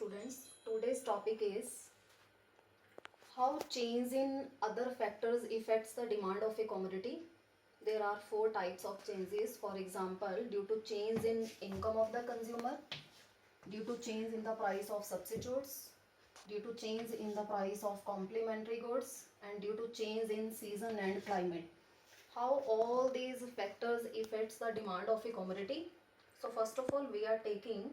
students. Today's topic is how change in other factors affects the demand of a commodity. There are four types of changes. For example, due to change in income of the consumer, due to change in the price of substitutes, due to change in the price of complementary goods, and due to change in season and climate. How all these factors affects the demand of a commodity. So first of all, we are taking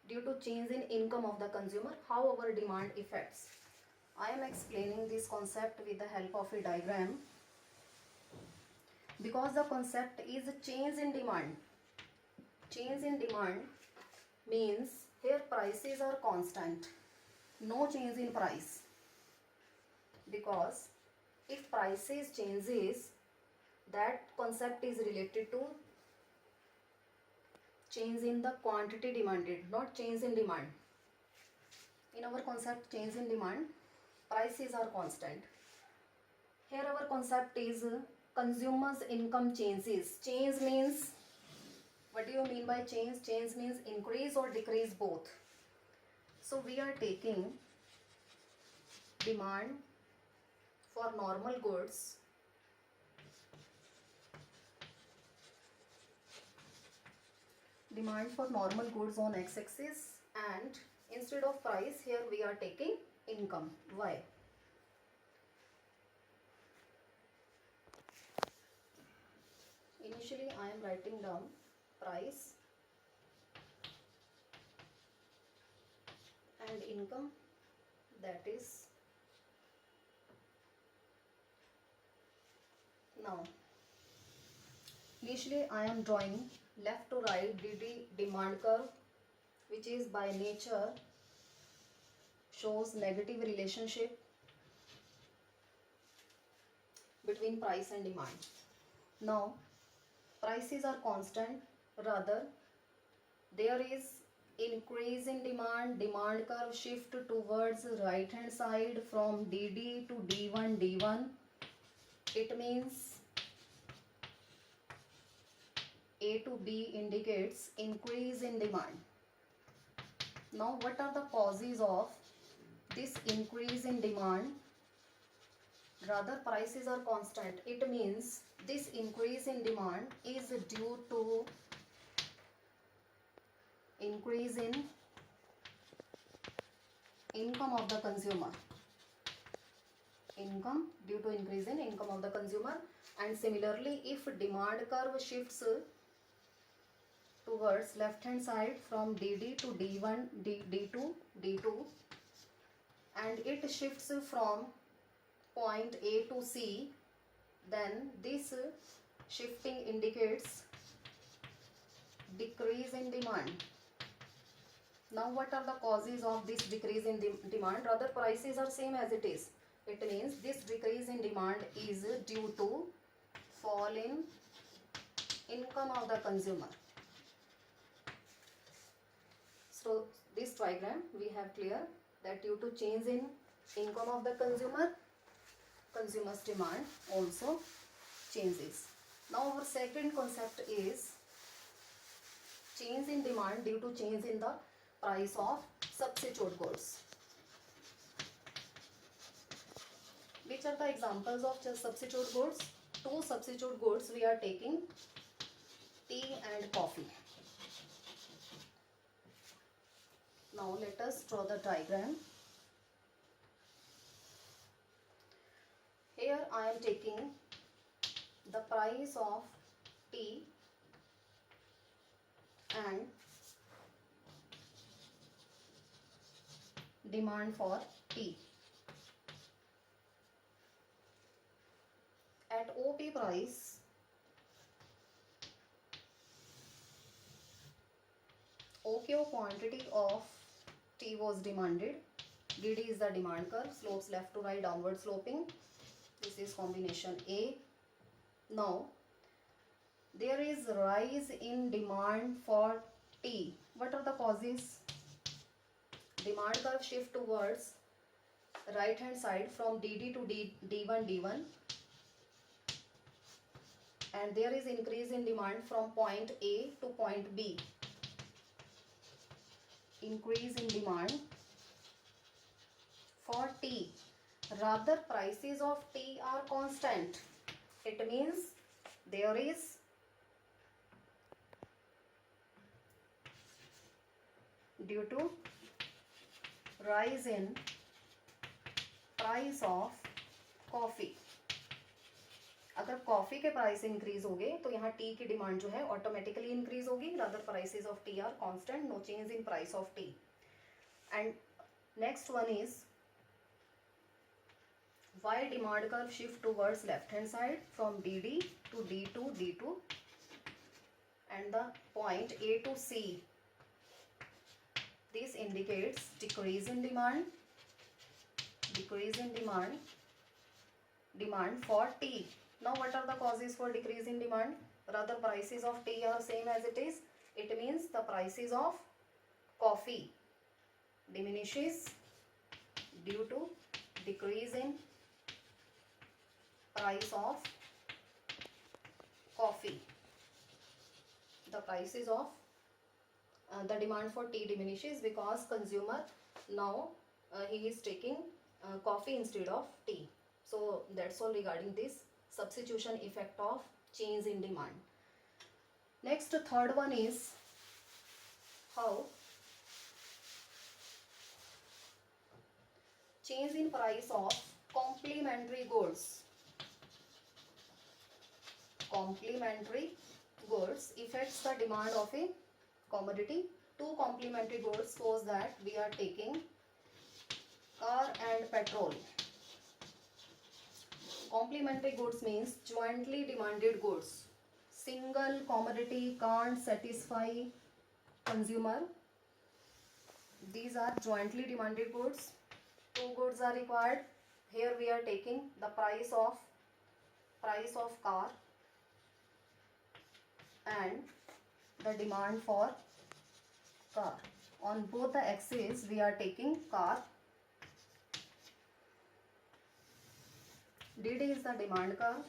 due to change in income of the consumer, how our demand affects. I am explaining this concept with the help of a diagram because the concept is change in demand. Change in demand means here prices are constant, no change in price, because if prices changes, that concept is related to change in the quantity demanded, not change in demand. In our concept change in demand, prices are constant. Here our concept is consumers income changes. Change means, what do you mean by change? Change means increase or decrease both. So we are taking demand for normal goods on x-axis, and instead of price here we are taking income, y. Initially I am writing down price and income, that is now. Initially I am drawing left to right DD demand curve, which is by nature shows negative relationship between price and demand. Now prices are constant, rather there is increase in demand. Demand curve shift towards right hand side from DD to D1. It means A to B indicates increase in demand. Now what are the causes of this increase in demand? Rather prices are constant. It means this increase in demand is due to increase in income of the consumer. Income due to increase in income of the consumer. And similarly, if demand curve shifts towards left hand side from DD to D1, D2, and it shifts from point A to C, then this shifting indicates decrease in demand. Now what are the causes of this decrease in demand? Rather prices are same as it is. It means this decrease in demand is due to fall in income of the consumer. So this diagram we have clear that due to change in income of the consumer, consumer's demand also changes. Now our second concept is change in demand due to change in the price of substitute goods. Which are the examples of substitute goods? Two substitute goods we are taking, tea and coffee. Now let us draw the diagram. Here I am taking the price of tea and demand for tea. At OP price, OQ quantity of tea was demanded. DD is the demand curve, slopes left to right, downward sloping. This is combination A. Now there is rise in demand for tea. What are the causes? Demand curve shift towards right hand side from DD to D1, and there is increase in demand from point A to point B. increase in demand for tea, rather prices of tea are constant. It means there is due to rise in price of coffee. अगर coffee के price increase हो गए तो यहाँ tea की demand जो है automatically increase होगी. Rather prices of tea are constant, no change in price of tea. And next one is why demand curve shift towards left hand side from DD to D2 D2 and the point A to C. This indicates decrease in demand for tea. Now what are the causes for decrease in demand? Rather prices of tea are same as it is. It means the prices of coffee diminishes due to decrease in price of coffee. The prices of the demand for tea diminishes because consumer now he is taking coffee instead of tea. So that's all regarding this substitution effect of change in demand. Next, third one is how change in price of complementary goods. Complementary goods affects the demand of a commodity. Two complementary goods, suppose that we are taking car and petrol. Complementary goods means jointly demanded goods. Single commodity can't satisfy consumer. These are jointly demanded goods. Two goods are required. Here we are taking the price of car and the demand for car. On both the axes we are taking car. DD is the demand curve.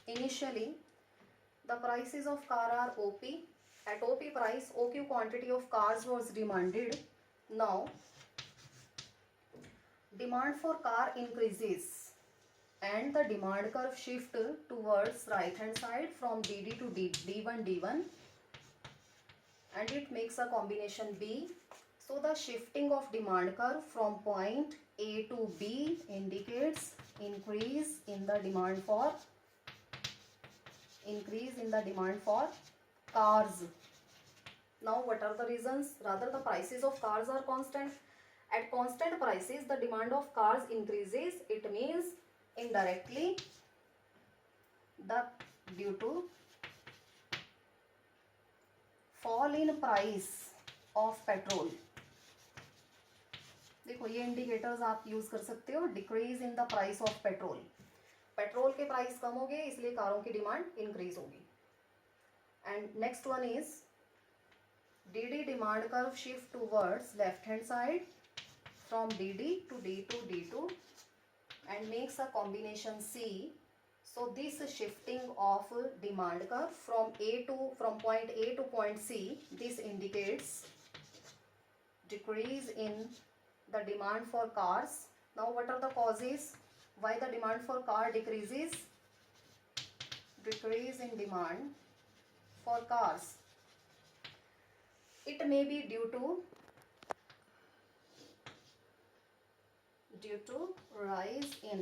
Initially the prices of car are OP. At OP price, OQ quantity of cars was demanded. Now demand for car increases and the demand curve shift towards right hand side from DD to D1 D1 and it makes a combination B. So the shifting of demand curve from point A to B indicates increase in the demand for cars. Now what are the reasons? Rather the prices of cars are constant. At constant prices the demand of cars increases. It means indirectly due to fall in price of petrol. देखो ये indicators आप use कर सकते हो. Decrease in the price of petrol. Petrol के price कम हो गए इसलिए कारों की डिमांड इंक्रीज होगी. And next one is DD demand curve shift towards left hand side from DD to D2 D2 and makes a combination C. So this shifting of demand curve from point A to point C, this indicates decrease in the demand for cars. Now what are the causes why the demand for car decreases? Decrease in demand for cars. It may be due to rise in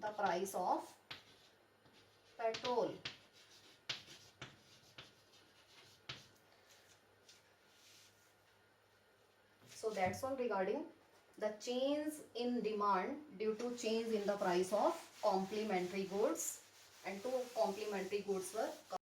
the price of petrol. So that's all regarding the change in demand due to change in the price of complementary goods, and two complementary goods were